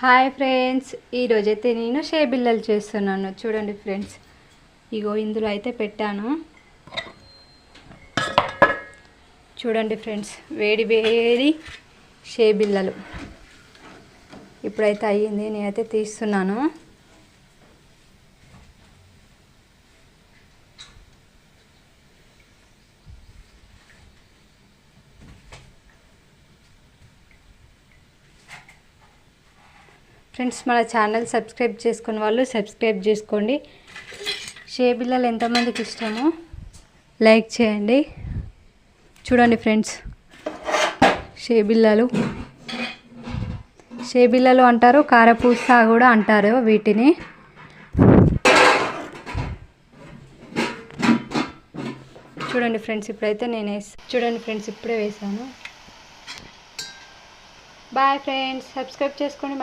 Hi friends, ఈరోజైతే నేను షే బిల్లలు చేస్తున్నాను. చూడండి ఫ్రెండ్స్, ఇగో ఇందులో అయితే పెట్టాను. చూడండి ఫ్రెండ్స్, వేడి వేడి షే బిల్లలు ఇప్పుడైతే అయ్యింది. నేనైతే తీస్తున్నాను. ఫ్రెండ్స్, మన ఛానల్ సబ్స్క్రైబ్ చేసుకున్న వాళ్ళు సబ్స్క్రైబ్ చేసుకోండి. షే బిల్లలు ఎంతమందికి ఇష్టమో లైక్ చేయండి. చూడండి ఫ్రెండ్స్, షే బిల్లలు అంటారు, కారపూస కూడా అంటారు వీటిని. చూడండి ఫ్రెండ్స్, ఇప్పుడైతే చూడండి ఫ్రెండ్స్, ఇప్పుడే వేసాను. బాయ్ ఫ్రెండ్స్, సబ్స్క్రైబ్ చేసుకోండి.